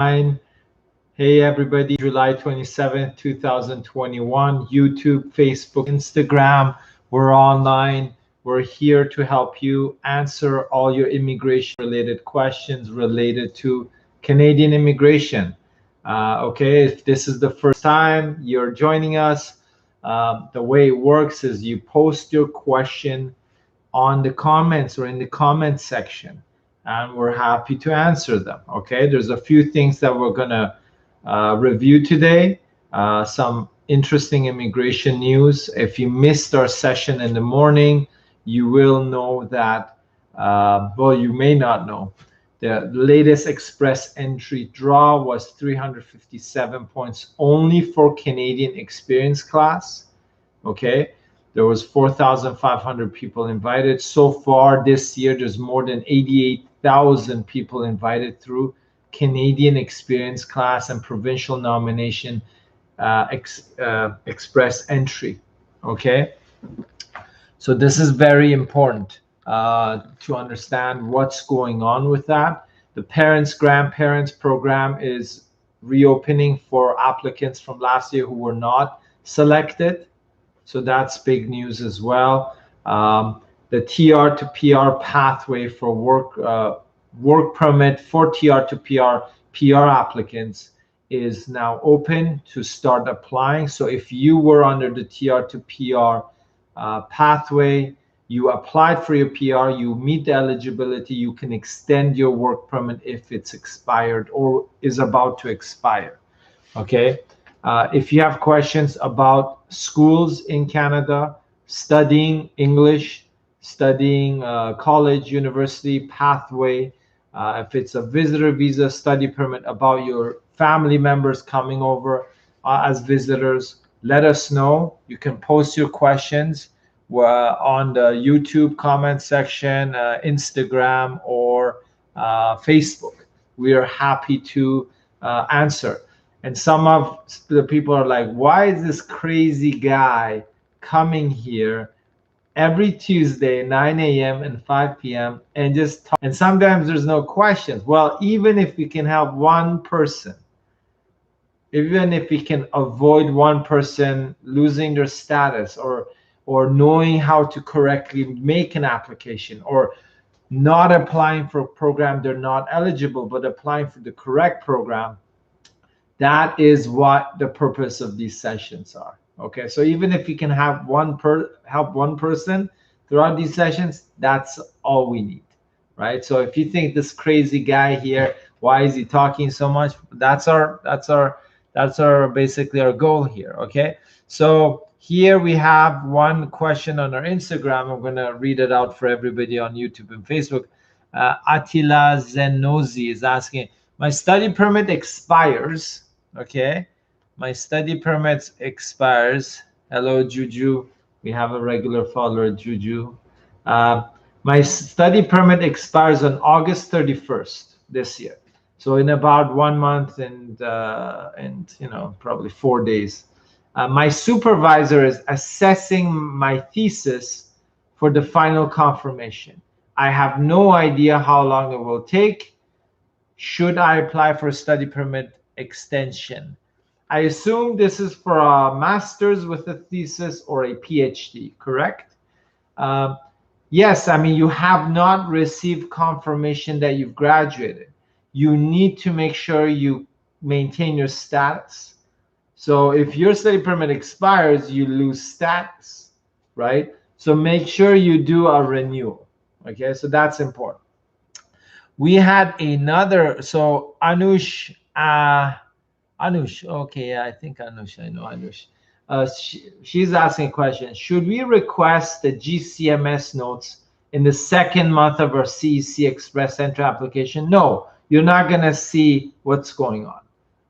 Hey everybody, July 27th, 2021, YouTube, Facebook, Instagram, we're online. We're here to help you answer all your immigration related questions related to Canadian immigration. Okay, if this is the first time you're joining us, the way it works is you post your question on the comments or in the comment section, and we're happy to answer them. Okay, there's a few things that we're gonna review today. Some interesting immigration news. If you missed our session in the morning, you will know that, well, you may not know, the latest express entry draw was 357 points only for Canadian experience class. Okay, there was 4,500 people invited. So far this year, there's more than 88,000 people invited through Canadian experience class and provincial nomination express entry. Okay, so this is very important to understand what's going on with that. The parents grandparents program is reopening for applicants from last year who were not selected. So that's big news as well. The TR to PR pathway for work permit for TR to PR applicants is now open to start applying. So if you were under the TR to PR pathway, you applied for your PR, you meet the eligibility, you can extend your work permit if it's expired or is about to expire. Okay. If you have questions about schools in Canada, studying English, studying college, university, pathway, if it's a visitor visa, study permit, about your family members coming over as visitors, let us know. You can post your questions on the YouTube comment section, Instagram, or Facebook. We are happy to answer. And some of the people are like, why is this crazy guy coming here every Tuesday, 9 a.m. and 5 p.m. and just talk? And sometimes there's no questions. Well, even if we can help one person, even if we can avoid one person losing their status or knowing how to correctly make an application, or not applying for a program they're not eligible, but applying for the correct program, that is what the purpose of these sessions are. Okay, so even if you can have help one person throughout these sessions, that's all we need, right? So if you think this crazy guy here, why is he talking so much? That's our basically our goal here. Okay, so here we have one question on our Instagram. I'm gonna read it out for everybody on YouTube and Facebook. Attila Zenozi is asking, my study permit expires. Okay, my study permit expires. Hello, Juju. We have a regular follower, Juju. My study permit expires on August 31st this year. So in about 1 month and probably 4 days. My supervisor is assessing my thesis for the final confirmation. I have no idea how long it will take. Should I apply for a study permit extension? I assume this is for a master's with a thesis or a PhD, correct? Yes, I mean, you have not received confirmation that you've graduated. You need to make sure you maintain your status. So if your study permit expires, you lose status, right? So make sure you do a renewal. Okay, so that's important. We had another, so Anush, okay, I think Anush, I know Anush. She's asking a question. Should we request the GCMS notes in the second month of our CEC Express Entry application? No, you're not gonna see what's going on.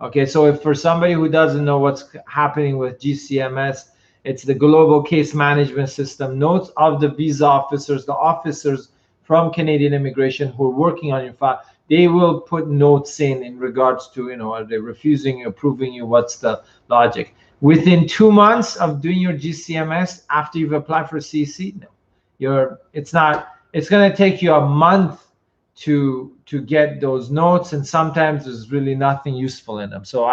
Okay, so if for somebody who doesn't know what's happening with GCMS, it's the Global Case Management System notes of the visa officers, the officers from Canadian Immigration who are working on your file. They will put notes in regards to, are they refusing you, approving you, what's the logic. Within 2 months of doing your GCMS, after you've applied for CC, no, it's gonna take you a month to get those notes, and sometimes there's really nothing useful in them. So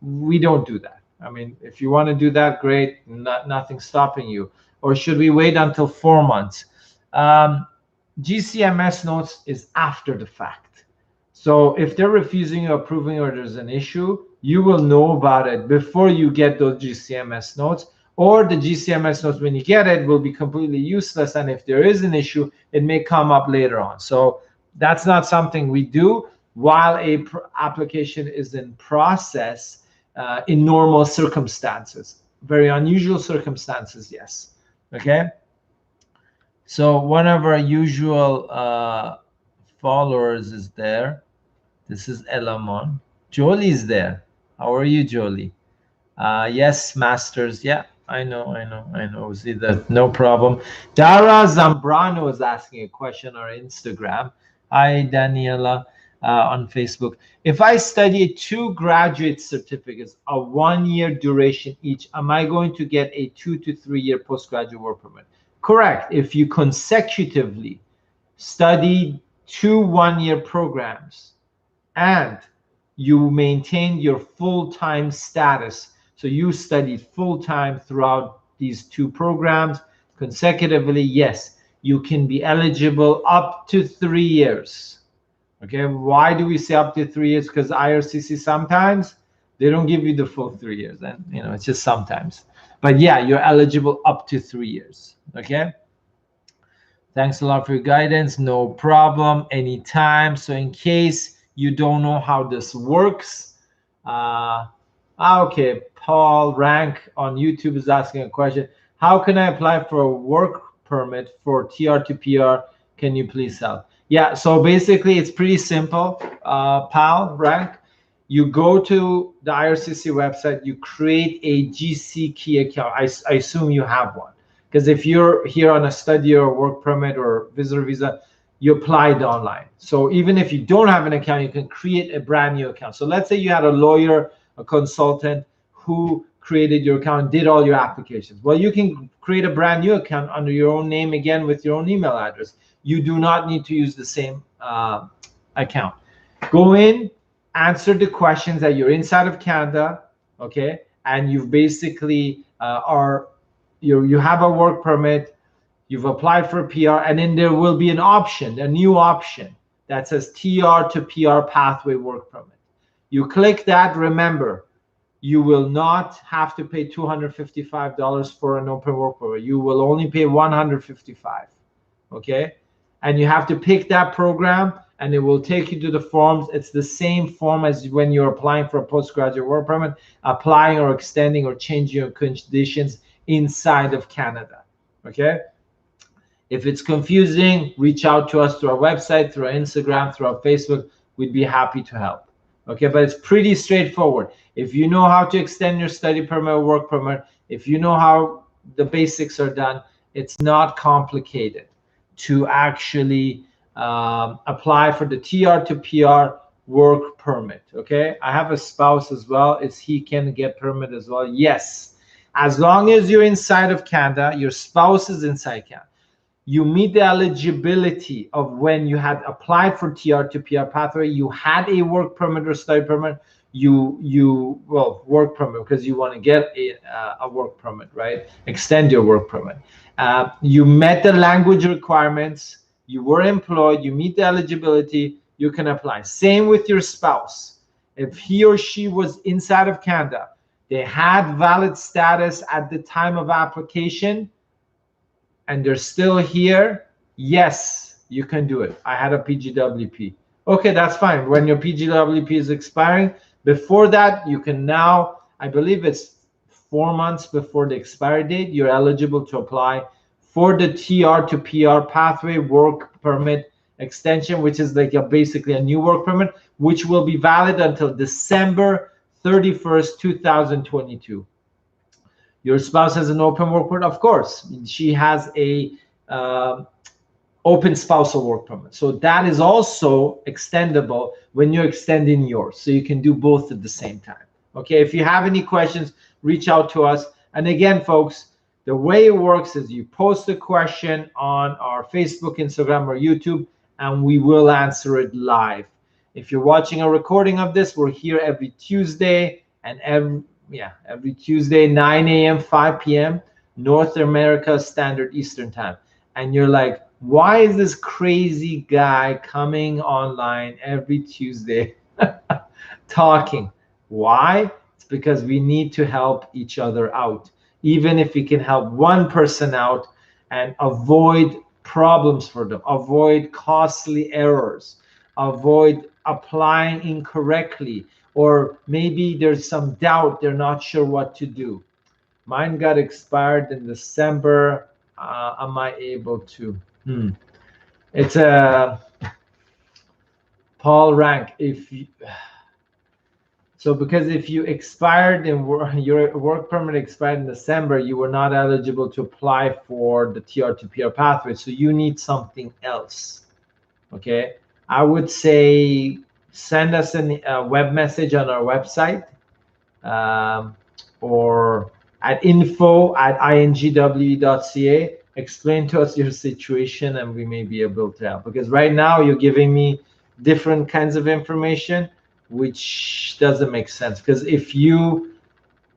we don't do that. I mean, if you want to do that, great, nothing stopping you. Or should we wait until 4 months? GCMS notes is after the fact. So if they're refusing you, approving, or there's an issue, you will know about it before you get those GCMS notes, or the GCMS notes, when you get it, will be completely useless. And if there is an issue, it may come up later on. So that's not something we do while a application is in process. In normal circumstances, very unusual circumstances, yes. Okay. So one of our usual followers is there. This is Elamon. Jolie's there. How are you, Jolie? Yes, Masters. Yeah, I know. See that? No problem. Dara Zambrano is asking a question on Instagram. Hi, Daniela. On Facebook. If I study 2 graduate certificates of 1 year duration each, am I going to get a 2 to 3 year postgraduate work permit? Correct. If you consecutively study 2 1-year programs and you maintain your full-time status, so you studied full-time throughout these 2 programs consecutively, yes, you can be eligible up to 3 years. Okay, why do we say up to 3 years? Because IRCC sometimes they don't give you the full 3 years, and it's just sometimes. But yeah, you're eligible up to 3 years. Okay. Thanks a lot for your guidance. No problem. Anytime. So in case you don't know how this works, okay, Paul Rank on YouTube is asking a question. How can I apply for a work permit for TR to PR? Can you please help? Yeah, so basically it's pretty simple, Pal Rank. You go to the IRCC website, you create a GC key account. I assume you have one, because if you're here on a study or work permit or visitor visa, you applied online. So even if you don't have an account, you can create a brand new account. So let's say you had a lawyer, a consultant who created your account, did all your applications. Well, you can create a brand new account under your own name, again, with your own email address. You do not need to use the same account. Go in, answer the questions that you're inside of Canada, okay? And you've basically you have a work permit, you've applied for a PR, and then there will be an option, a new option that says TR to PR pathway work permit. You click that. Remember, you will not have to pay $255 for an open work permit. You will only pay $155, okay? And you have to pick that program, and it will take you to the forms. It's the same form as when you're applying for a postgraduate work permit, applying or extending or changing your conditions inside of Canada, okay? If it's confusing, reach out to us through our website, through our Instagram, through our Facebook. We'd be happy to help, okay? But it's pretty straightforward. If you know how to extend your study permit or work permit, if you know how the basics are done, it's not complicated to actually apply for the TR to PR work permit, okay? I have a spouse as well. He can get permit as well? Yes. As long as you're inside of Canada, your spouse is inside Canada, you meet the eligibility of when you had applied for TR to PR pathway, you had a work permit or study permit, work permit, because you want to get a work permit, right? Extend your work permit. You met the language requirements, you were employed, you meet the eligibility, you can apply. Same with your spouse. If he or she was inside of Canada, they had valid status at the time of application, and they're still here, yes, you can do it. I had a PGWP. Okay, that's fine. When your PGWP is expiring, before that, you can now, I believe it's 4 months before the expiry date, you're eligible to apply for the TR to PR pathway work permit extension, which is like basically a new work permit, which will be valid until December 31st, 2022. Your spouse has an open work permit, of course. She has a open spousal work permit. So that is also extendable when you're extending yours. So you can do both at the same time. Okay, if you have any questions, reach out to us. And again, folks, the way it works is you post a question on our Facebook, Instagram, or YouTube, and we will answer it live. If you're watching a recording of this, we're here every Tuesday, and every Tuesday, 9 a.m., 5 p.m., North America Standard Eastern Time. And you're like, why is this crazy guy coming online every Tuesday talking? Why? It's because we need to help each other out. Even if we can help one person out and avoid problems for them, avoid costly errors, avoid applying incorrectly, or maybe there's some doubt, they're not sure what to do. Mine got expired in December. Am I able to? It's a Paul Rank. Because if you expired in your work permit expired in December, you were not eligible to apply for the TR to PR pathway. So you need something else. Okay, I would say send us a web message on our website, or at info@ingw.ca. Explain to us your situation, and we may be able to help. Because right now you're giving me different kinds of information, which doesn't make sense. Because if your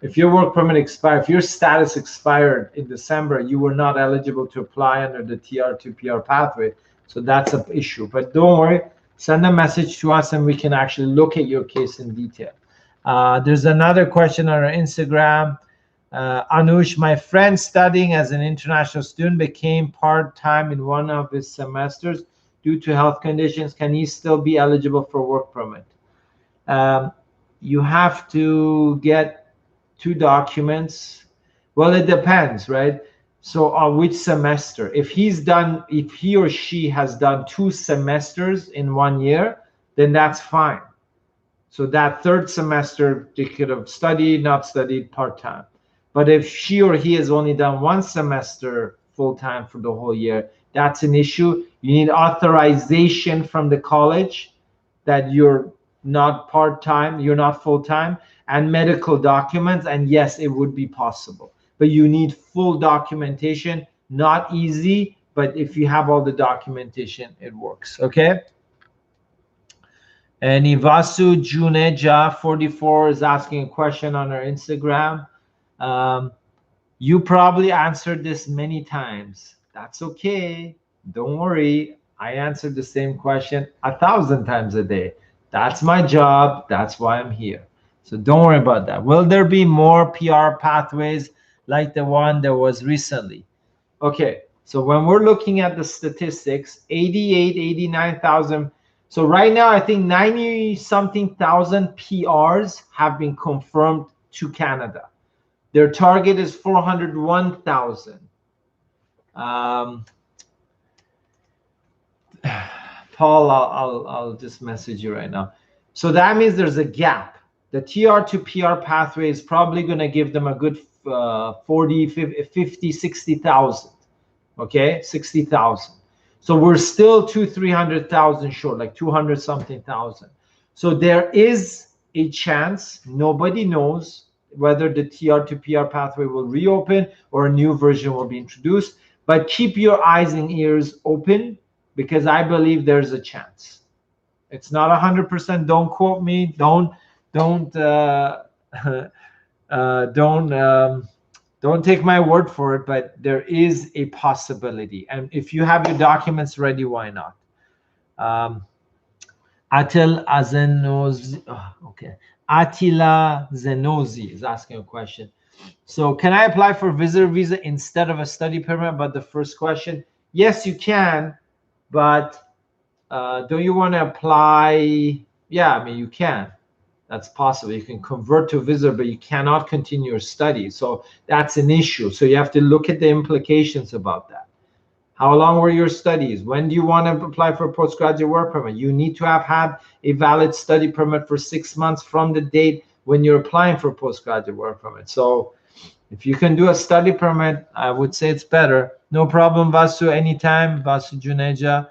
work permit expired, if your status expired in December, you were not eligible to apply under the TR to PR pathway. So that's an issue. But don't worry, send a message to us and we can actually look at your case in detail. There's another question on our Instagram. Anush, my friend studying as an international student became part-time in one of his semesters due to health conditions. Can he still be eligible for work permit? You have to get 2 documents. Well, it depends, right? So which semester? If he or she has done 2 semesters in 1 year, then that's fine. So that 3rd semester, they could have studied, not studied part-time. But if she or he has only done 1 semester full-time for the whole year, that's an issue. You need authorization from the college that you're not part-time, you're not full-time, and medical documents. And yes, it would be possible. But you need full documentation. Not easy, but if you have all the documentation, it works. Okay? And Ivasu Juneja 44 is asking a question on our Instagram. You probably answered this many times. That's okay. Don't worry. I answered the same question 1,000 times a day. That's my job. That's why I'm here. So don't worry about that. Will there be more PR pathways like the one there was recently? Okay. So when we're looking at the statistics, 89,000. So right now, I think 90-something thousand PRs have been confirmed to Canada. Their target is 401,000. Paul, I'll just message you right now. So that means there's a gap. The TR to PR pathway is probably going to give them a good 40, 50, 60,000. Okay, 60,000. So we're still 200,000-300,000 short, like 200-something thousand. So there is a chance. Nobody knows whether the TR to PR pathway will reopen or a new version will be introduced. But keep your eyes and ears open, because I believe there's a chance. It's not 100%. Don't quote me. Don't take my word for it, but there is a possibility. And if you have your documents ready, why not? Attila Zenozi is asking a question. So can I apply for visitor visa instead of a study permit? But the first question, yes, you can, but don't you want to apply? Yeah, I mean, you can. That's possible. You can convert to a visitor, but you cannot continue your study. So that's an issue. So you have to look at the implications about that. How long were your studies? When do you want to apply for a postgraduate work permit? You need to have had a valid study permit for 6 months from the date when you're applying for a postgraduate work permit. So if you can do a study permit, I would say it's better. No problem, Vasu, anytime, Vasu Juneja.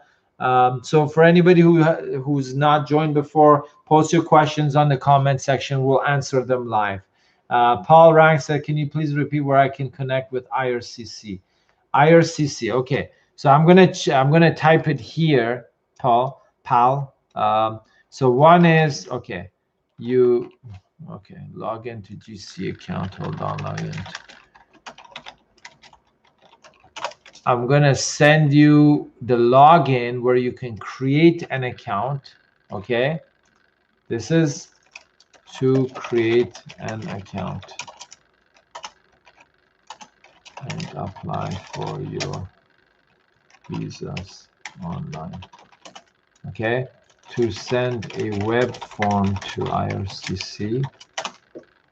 So for anybody who's not joined before, post your questions on the comment section. We'll answer them live. Paul Rank said, can you please repeat where I can connect with IRCC? IRCC, okay. So I'm gonna type it here. Pal. So one is, okay, log into GC account. Hold on, log in. I'm gonna send you the login where you can create an account. Okay, this is to create an account and apply for your visas online. Okay, to send a web form to IRCC.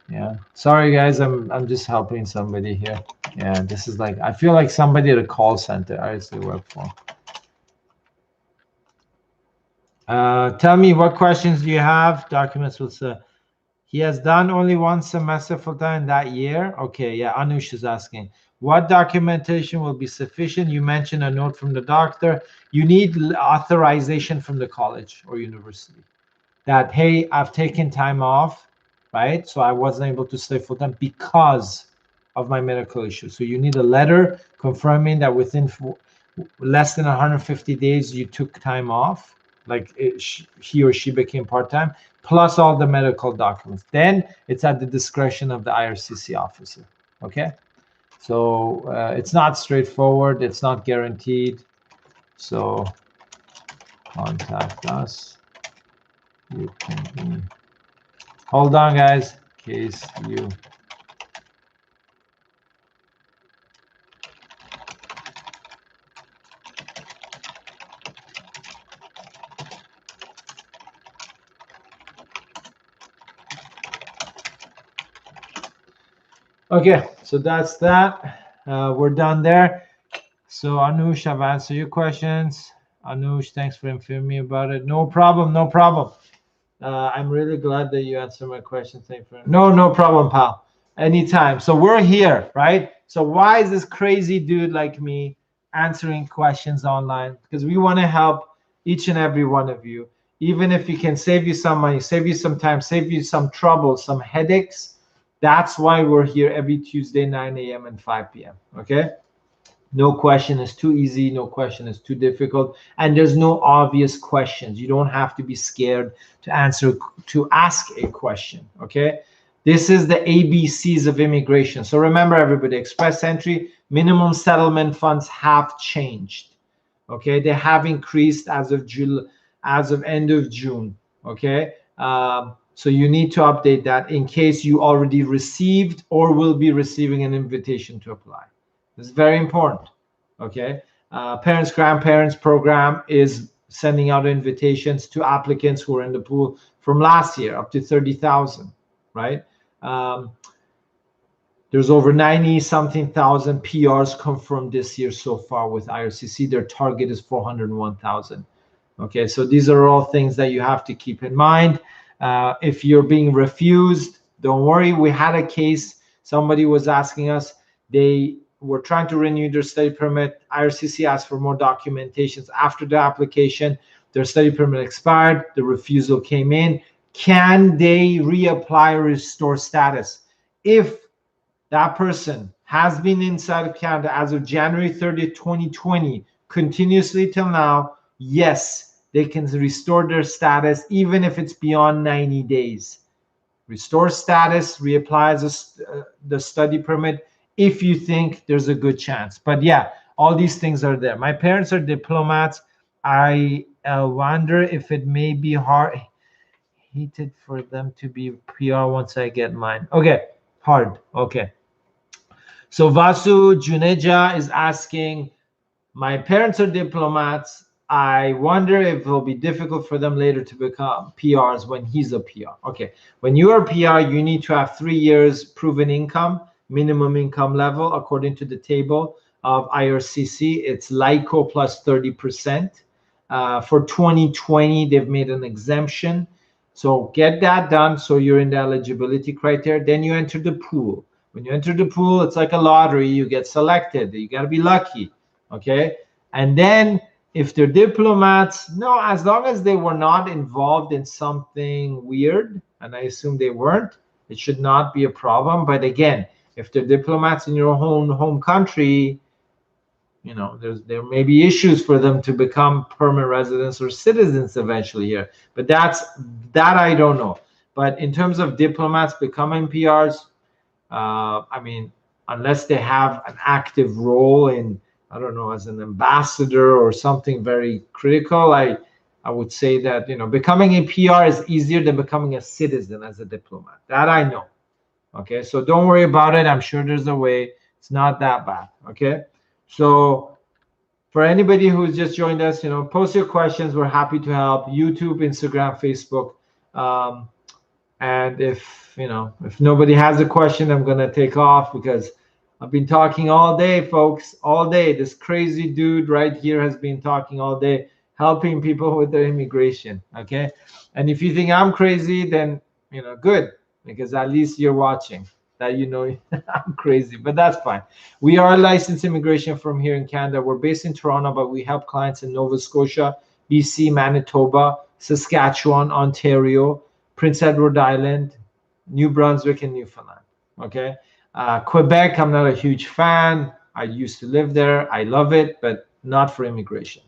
Yeah, sorry guys, I'm just helping somebody here. Yeah, this is like, I feel like somebody at a call center. IRCC web form. Tell me, what questions do you have? Documents will say he has done only one semester full time that year. Okay, yeah, Anush is asking, what documentation will be sufficient? You mentioned a note from the doctor. You need authorization from the college or university that, hey, I've taken time off, right? So I wasn't able to stay full time because of my medical issue. So you need a letter confirming that within less than 150 days you took time off, like he or she became part-time, plus all the medical documents. Then it's at the discretion of the IRCC officer. Okay, so it's not straightforward, it's not guaranteed. So contact us. You can hold on guys, in case you okay, so that's that. We're done there. So Anush, I've answered your questions. Anush, thanks for informing me about it. No problem, no problem. I'm really glad that you answered my question. Thank you. No problem, pal. Anytime. So we're here, right? So why is this crazy dude like me answering questions online? Because we want to help each and every one of you. Even if you can save you some money, save you some time, save you some trouble, some headaches. That's why we're here every Tuesday, 9 a.m. and 5 p.m. Okay? No question is too easy. No question is too difficult. And there's no obvious questions. You don't have to be scared to ask a question. Okay. This is the ABCs of immigration. So remember, everybody, express entry, minimum settlement funds have changed. Okay. They have increased as of end of June. Okay. So you need to update that in case you already received or will be receiving an invitation to apply. This is very important. Okay. Parents, grandparents program is sending out invitations to applicants who are in the pool from last year, up to 30,000, right? There's over 90-something thousand PRs confirmed this year so far with IRCC. Their target is 401,000. Okay, so these are all things that you have to keep in mind. If you're being refused, don't worry. We had a case. Somebody was asking us, they were trying to renew their study permit. IRCC asked for more documentations after the application. Their study permit expired. The refusal came in. Can they reapply or restore status? If that person has been inside of Canada as of January 30th, 2020, continuously till now, yes, they can restore their status even if it's beyond 90 days. Restore status, reapply as the study permit if you think there's a good chance. But yeah, all these things are there. My parents are diplomats. I wonder if it may be heated for them to be PR once I get mine. Okay, hard. Okay. So Vasu Juneja is asking, my parents are diplomats. I wonder if it will be difficult for them later to become PRs when he's a PR. Okay, when you are a PR, you need to have 3 years proven income, minimum income level, according to the table of IRCC. It's LICO plus 30%. For 2020, they've made an exemption. So get that done so you're in the eligibility criteria. Then you enter the pool. When you enter the pool, it's like a lottery. You get selected. You got to be lucky. Okay, and then if they're diplomats, no, as long as they were not involved in something weird, and I assume they weren't, it should not be a problem. But again, if they're diplomats in your home country, there may be issues for them to become permanent residents or citizens eventually here. But that I don't know. But in terms of diplomats becoming PRs, I mean, unless they have an active role in, I don't know, as an ambassador or something very critical, I would say that, becoming a PR is easier than becoming a citizen as a diplomat. That I know. Okay, so don't worry about it. I'm sure there's a way. It's not that bad. Okay, so for anybody who's just joined us, post your questions. We're happy to help. YouTube, Instagram, Facebook. And if nobody has a question, I'm gonna take off because I've been talking all day, folks, all day. This crazy dude right here has been talking all day, helping people with their immigration. Okay, and if you think I'm crazy, then good, because at least you're watching. That I'm crazy, but that's fine. We are a licensed immigration firm here in Canada. We're based in Toronto, but we help clients in Nova Scotia, BC, Manitoba, Saskatchewan, Ontario, Prince Edward Island, New Brunswick, and Newfoundland. Okay, Quebec, I'm not a huge fan. I used to live there. I love it, but not for immigration.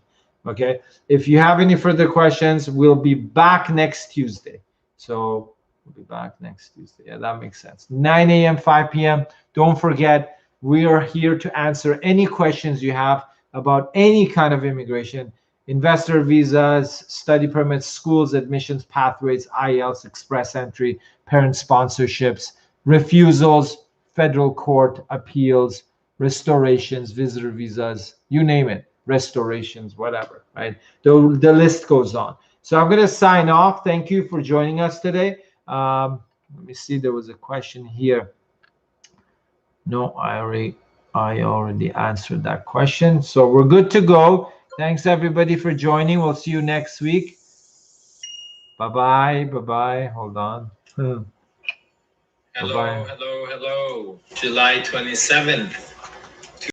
Okay, if you have any further questions, we'll be back next Tuesday. So we'll be back next Tuesday. Yeah, that makes sense. 9 a.m., 5 p.m. Don't forget, we are here to answer any questions you have about any kind of immigration. Investor visas, study permits, schools, admissions, pathways, IELTS, express entry, parent sponsorships, refusals, federal court appeals, restorations, visitor visas, you name it, restorations, whatever, right? The list goes on. So I'm going to sign off. Thank you for joining us today. Let me see. There was a question here. No, I already answered that question. So we're good to go. Thanks everybody for joining. We'll see you next week. Bye-bye. Bye-bye. Hold on. Hello, hello, hello. July 27th.